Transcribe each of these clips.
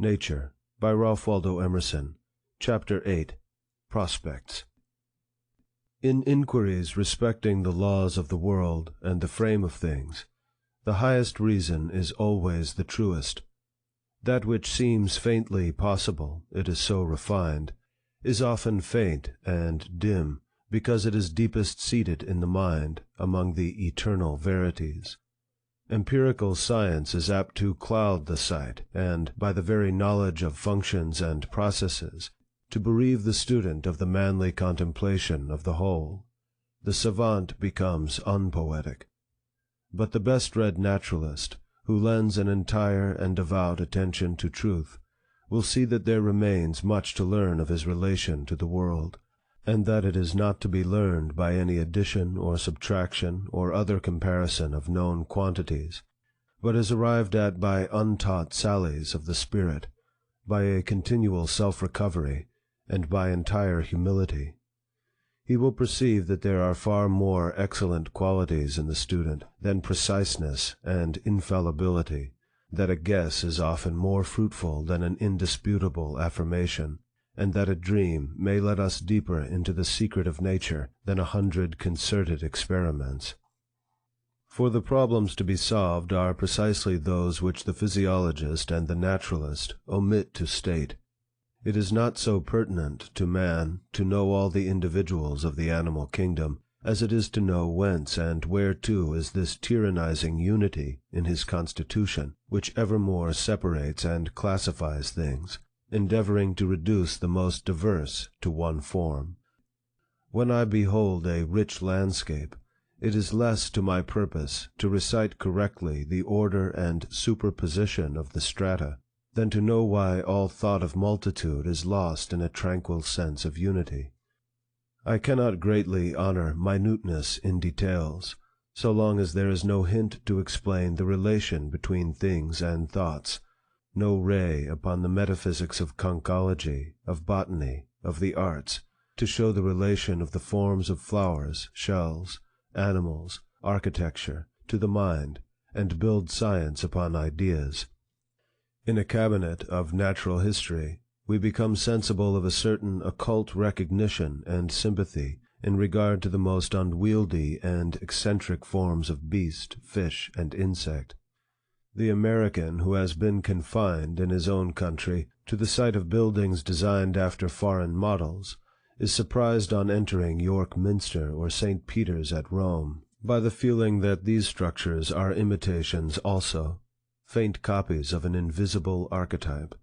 Nature, by Ralph Waldo Emerson, Chapter 8, Prospects. In inquiries respecting the laws of the world and the frame of things, the highest reason is always the truest. That which seems faintly possible, it is so refined, is often faint and dim, because it is deepest seated in the mind, among the eternal verities. Empirical science is apt to cloud the sight, and, by the very knowledge of functions and processes, to bereave the student of the manly contemplation of the whole. The savant becomes unpoetic. But the best-read naturalist, who lends an entire and devout attention to truth, will see that there remains much to learn of his relation to the world, and that it is not to be learned by any addition or subtraction or other comparison of known quantities, but is arrived at by untaught sallies of the spirit, by a continual self-recovery, and by entire humility. He will perceive that there are far more excellent qualities in the student than preciseness and infallibility, that a guess is often more fruitful than an indisputable affirmation, and that a dream may let us deeper into the secret of nature than 100 concerted experiments. For the problems to be solved are precisely those which the physiologist and the naturalist omit to state. It is not so pertinent to man to know all the individuals of the animal kingdom, as it is to know whence and whereto is this tyrannizing unity in his constitution, which evermore separates and classifies things, endeavoring to reduce the most diverse to one form. When I behold a rich landscape, it is less to my purpose to recite correctly the order and superposition of the strata, than to know why all thought of multitude is lost in a tranquil sense of unity. I cannot greatly honor minuteness in details, so long as there is no hint to explain the relation between things and thoughts, no ray upon the metaphysics of conchology, of botany, of the arts, to show the relation of the forms of flowers, shells, animals, architecture, to the mind, and build science upon ideas. In a cabinet of natural history, we become sensible of a certain occult recognition and sympathy in regard to the most unwieldy and eccentric forms of beast, fish, and insect. The American who has been confined in his own country to the sight of buildings designed after foreign models, is surprised on entering York Minster or St. Peter's at Rome, by the feeling that these structures are imitations also, faint copies of an invisible archetype.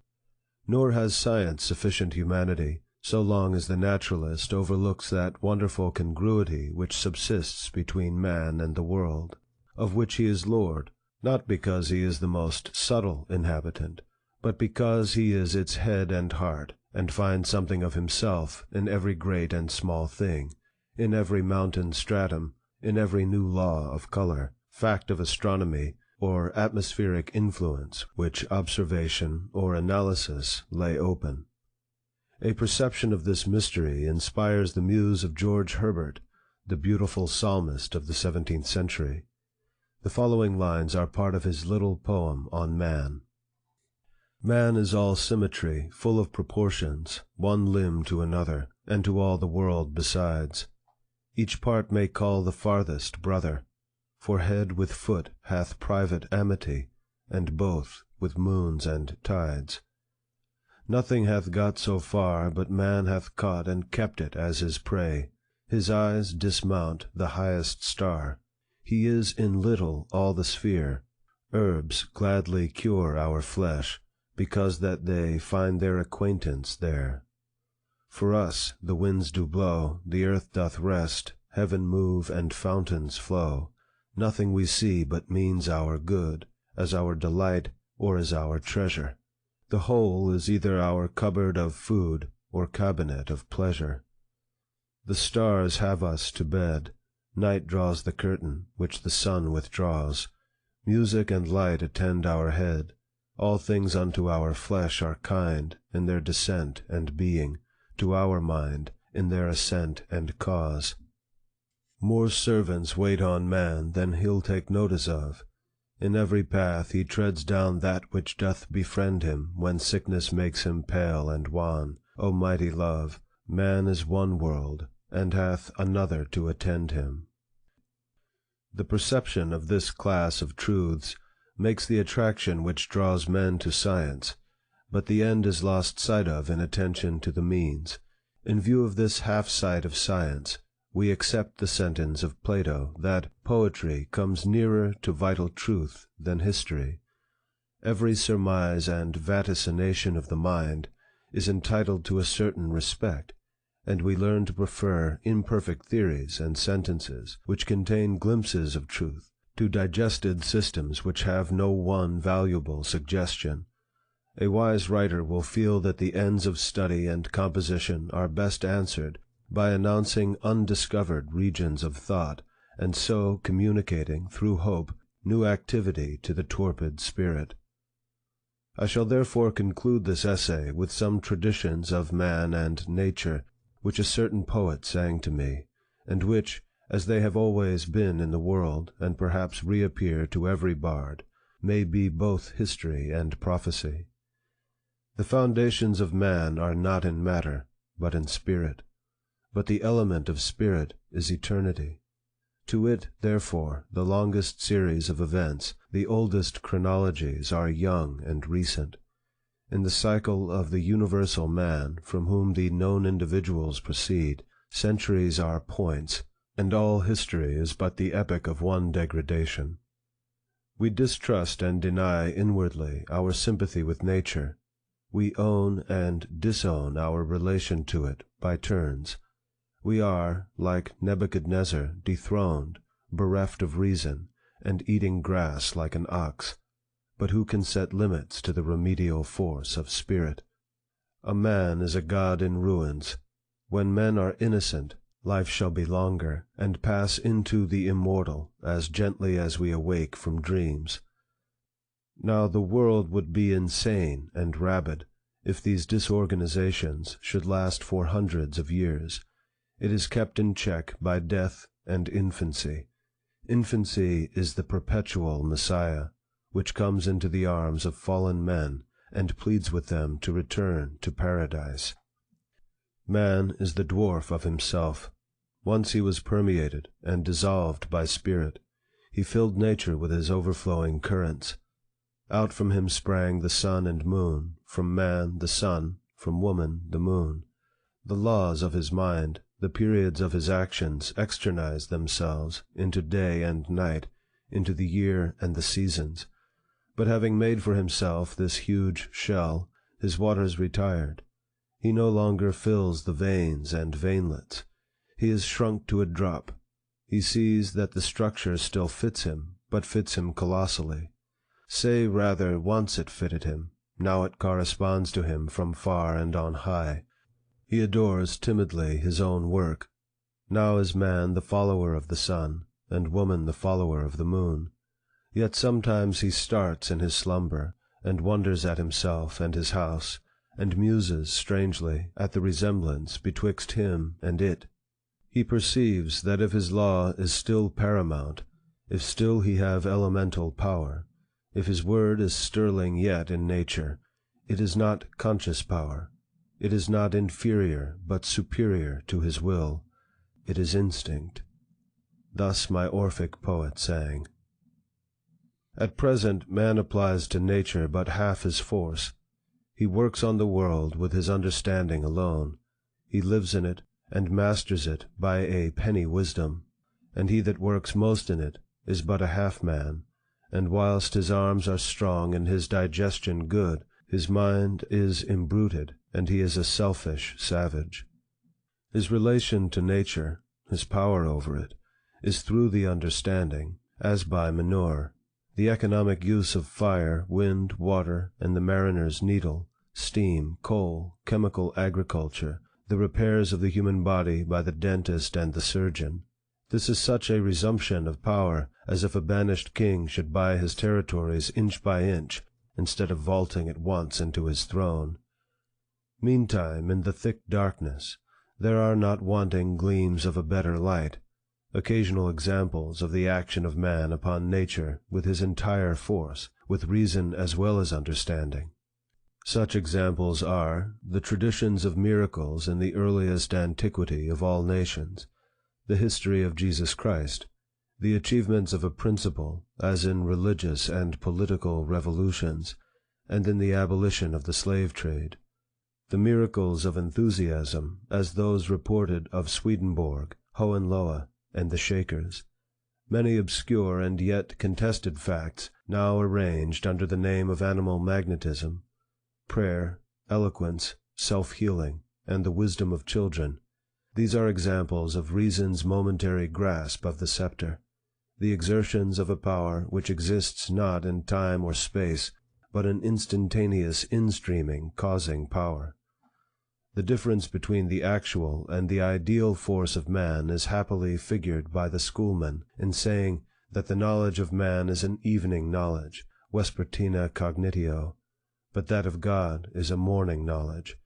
Nor has science sufficient humanity, so long as the naturalist overlooks that wonderful congruity which subsists between man and the world, of which he is lord, not because he is the most subtle inhabitant, but because he is its head and heart, and finds something of himself in every great and small thing, in every mountain stratum, in every new law of color, fact of astronomy, or atmospheric influence which observation or analysis lay open. A perception of this mystery inspires the muse of George Herbert, the beautiful psalmist of the 17th century. The following lines are part of his little poem on man. Man is all symmetry, full of proportions, one limb to another, and to all the world besides. Each part may call the farthest brother, for head with foot hath private amity, and both with moons and tides. Nothing hath got so far, but man hath caught and kept it as his prey. His eyes dismount the highest star. He is in little all the sphere. Herbs gladly cure our flesh, because that they find their acquaintance there. For us the winds do blow, the earth doth rest, heaven move, and fountains flow. Nothing we see but means our good, as our delight, or as our treasure. The whole is either our cupboard of food, or cabinet of pleasure. The stars have us to bed. Night draws the curtain, which the sun withdraws. Music and light attend our head. All things unto our flesh are kind, in their descent and being, to our mind, in their ascent and cause. More servants wait on man than he'll take notice of. In every path he treads down that which doth befriend him, when sickness makes him pale and wan. O mighty love, man is one world, and hath another to attend him. The perception of this class of truths makes the attraction which draws men to science, but the end is lost sight of in attention to the means. In view of this half-sight of science, we accept the sentence of Plato, that poetry comes nearer to vital truth than history. Every surmise and vaticination of the mind is entitled to a certain respect, and we learn to prefer imperfect theories and sentences, which contain glimpses of truth, to digested systems which have no one valuable suggestion. A wise writer will feel that the ends of study and composition are best answered by announcing undiscovered regions of thought, and so communicating, through hope, new activity to the torpid spirit. I shall therefore conclude this essay with some traditions of man and nature, which a certain poet sang to me, and which, as they have always been in the world, and perhaps reappear to every bard, may be both history and prophecy. The foundations of man are not in matter, but in spirit. But the element of spirit is eternity. To it, therefore, the longest series of events, the oldest chronologies, are young and recent. In the cycle of the universal man, from whom the known individuals proceed, centuries are points, and all history is but the epoch of one degradation. We distrust and deny inwardly our sympathy with nature. We own and disown our relation to it by turns. We are, like Nebuchadnezzar, dethroned, bereft of reason, and eating grass like an ox. But who can set limits to the remedial force of spirit? A man is a god in ruins. When men are innocent, life shall be longer, and pass into the immortal as gently as we awake from dreams. Now the world would be insane and rabid if these disorganizations should last for hundreds of years. It is kept in check by death and infancy. Infancy is the perpetual Messiah, which comes into the arms of fallen men, and pleads with them to return to paradise. Man is the dwarf of himself. Once he was permeated and dissolved by spirit. He filled nature with his overflowing currents. Out from him sprang the sun and moon, from man the sun, from woman the moon. The laws of his mind, the periods of his actions, externized themselves into day and night, into the year and the seasons. But having made for himself this huge shell, his waters retired. He no longer fills the veins and veinlets. He is shrunk to a drop. He sees that the structure still fits him, but fits him colossally. Say rather, once it fitted him, now it corresponds to him from far and on high. He adores timidly his own work. Now is man the follower of the sun, and woman the follower of the moon. Yet sometimes he starts in his slumber, and wonders at himself and his house, and muses strangely at the resemblance betwixt him and it. He perceives that if his law is still paramount, if still he have elemental power, if his word is sterling yet in nature, it is not conscious power. It is not inferior, but superior to his will. It is instinct. Thus my Orphic poet sang. At present, man applies to nature but half his force. He works on the world with his understanding alone. He lives in it, and masters it by a penny wisdom. And he that works most in it is but a half man. And whilst his arms are strong and his digestion good, his mind is imbruted, and he is a selfish savage. His relation to nature, his power over it, is through the understanding, as by manure. The economic use of fire, wind, water, and the mariner's needle, steam, coal, chemical agriculture, the repairs of the human body by the dentist and the surgeon. This is such a resumption of power as if a banished king should buy his territories inch by inch, instead of vaulting at once into his throne. Meantime, in the thick darkness, there are not wanting gleams of a better light. occasional examples of the action of man upon nature with his entire force, with reason as well as understanding. Such examples are the traditions of miracles in the earliest antiquity of all nations, the history of Jesus Christ, the achievements of a principle, as in religious and political revolutions, and in the abolition of the slave trade, the miracles of enthusiasm, as those reported of Swedenborg, Hohenlohe, and the Shakers, many obscure and yet contested facts now arranged under the name of animal magnetism, prayer, eloquence, self-healing, and the wisdom of children. These are examples of reason's momentary grasp of the scepter, the exertions of a power which exists not in time or space, but an instantaneous in-streaming, causing power. The difference between the actual and the ideal force of man is happily figured by the schoolman in saying that the knowledge of man is an evening knowledge, vespertina cognitio, but that of God is a morning knowledge,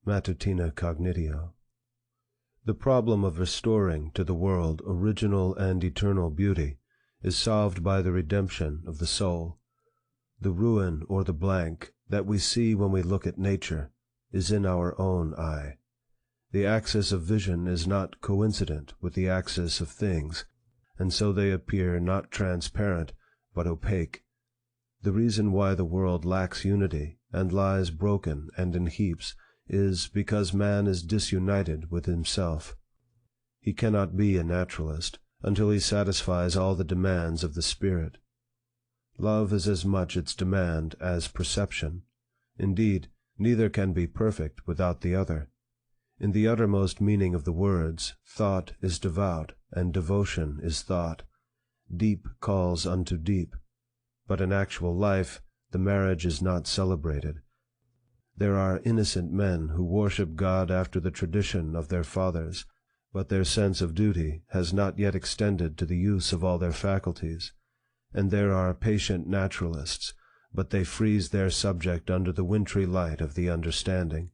matutina cognitio. The problem of restoring to the world original and eternal beauty is solved by the redemption of the soul. The ruin or the blank that we see when we look at nature is in our own eye. The axis of vision is not coincident with the axis of things, and so they appear not transparent, but opaque. The reason why the world lacks unity, and lies broken and in heaps, is because man is disunited with himself. He cannot be a naturalist until he satisfies all the demands of the spirit. Love is as much its demand as perception. Indeed, neither can be perfect without the other. In the uttermost meaning of the words, thought is devout, and devotion is thought. Deep calls unto deep. But in actual life, the marriage is not celebrated. There are innocent men who worship God after the tradition of their fathers, but their sense of duty has not yet extended to the use of all their faculties. And there are patient naturalists, but they freeze their subject under the wintry light of the understanding.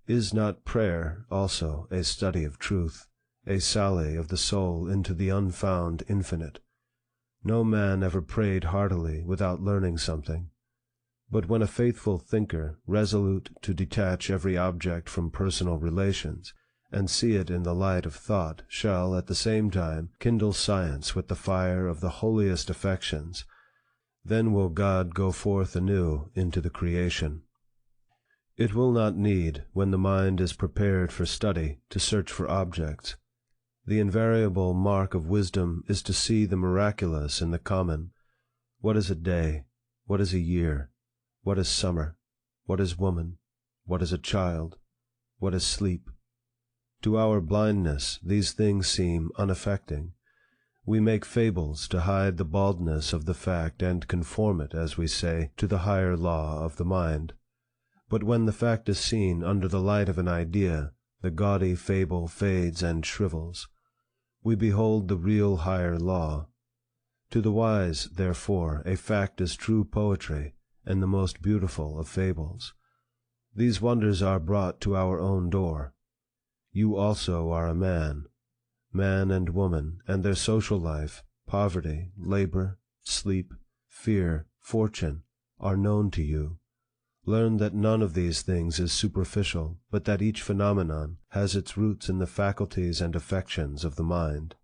Is not prayer also a study of truth, a sally of the soul into the unfound infinite? No man ever prayed heartily without learning something. But when a faithful thinker, resolute to detach every object from personal relations, and see it in the light of thought, shall, at the same time, kindle science with the fire of the holiest affections, then will God go forth anew into the creation. It will not need, when the mind is prepared for study, to search for objects. The invariable mark of wisdom is to see the miraculous in the common. What is a day? What is a year? What is summer? What is woman? What is a child? What is sleep? To our blindness, these things seem unaffecting. We make fables to hide the baldness of the fact and conform it, as we say, to the higher law of the mind. But when the fact is seen under the light of an idea, the gaudy fable fades and shrivels. We behold the real higher law. To the wise, therefore, a fact is true poetry, and the most beautiful of fables. These wonders are brought to our own door. You also are a man. Man and woman, and their social life, poverty, labor, sleep, fear, fortune, are known to you. Learn that none of these things is superficial, but that each phenomenon has its roots in the faculties and affections of the mind.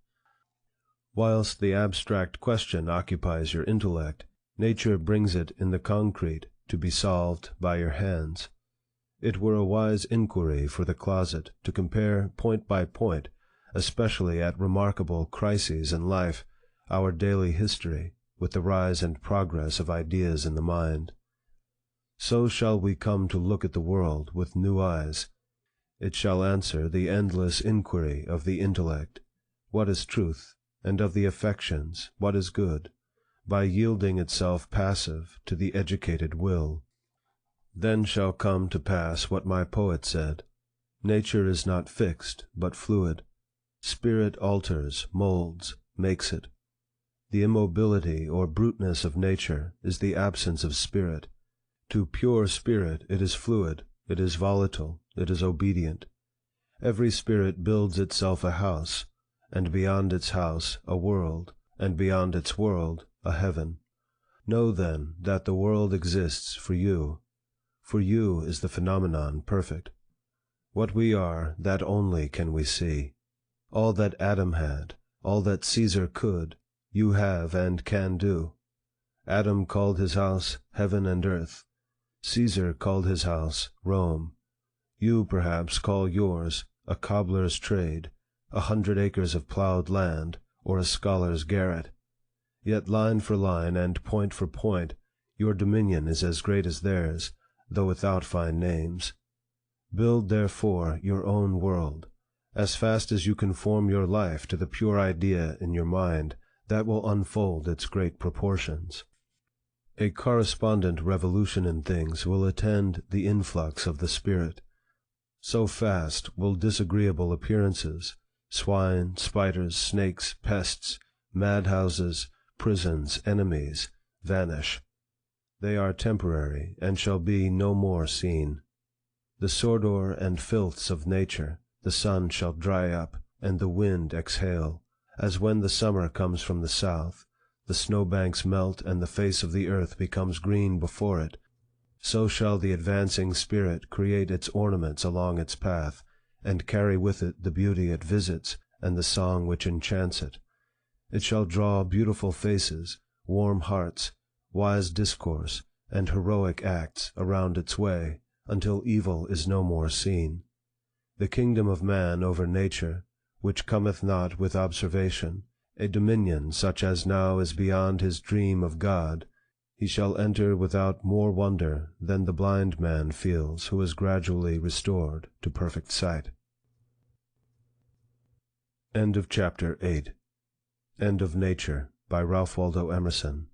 Whilst the abstract question occupies your intellect, nature brings it in the concrete to be solved by your hands. It were a wise inquiry for the closet to compare point by point, especially at remarkable crises in life, our daily history, with the rise and progress of ideas in the mind. So shall we come to look at the world with new eyes. It shall answer the endless inquiry of the intellect, what is truth, and of the affections, what is good, by yielding itself passive to the educated will. Then shall come to pass what my poet said, nature is not fixed, but fluid. Spirit alters, molds, makes it. The immobility or bruteness of nature is the absence of spirit. To pure spirit it is fluid, it is volatile, it is obedient. Every spirit builds itself a house, and beyond its house a world, and beyond its world a heaven. Know then that the world exists for you. For you is the phenomenon perfect. What we are, that only can we see. All that Adam had, all that Caesar could, you have and can do. Adam called his house heaven and earth. Caesar called his house Rome. You, perhaps, call yours a cobbler's trade, 100 acres of plowed land, or a scholar's garret. Yet line for line and point for point, your dominion is as great as theirs, though without fine names. Build, therefore, your own world. As fast as you conform your life to the pure idea in your mind, that will unfold its great proportions. A correspondent revolution in things will attend the influx of the Spirit. So fast will disagreeable appearances, swine, spiders, snakes, pests, madhouses, prisons, enemies, vanish. They are temporary, and shall be no more seen. The sordor and filths of nature, the sun shall dry up, and the wind exhale, as when the summer comes from the south, the snowbanks melt, and the face of the earth becomes green before it. So shall the advancing Spirit create its ornaments along its path, and carry with it the beauty it visits, and the song which enchants it. It shall draw beautiful faces, warm hearts, wise discourse, and heroic acts around its way, until evil is no more seen. The kingdom of man over nature, which cometh not with observation, a dominion such as now is beyond his dream of God, he shall enter without more wonder than the blind man feels who is gradually restored to perfect sight. End of Chapter 8. End of Nature, by Ralph Waldo Emerson.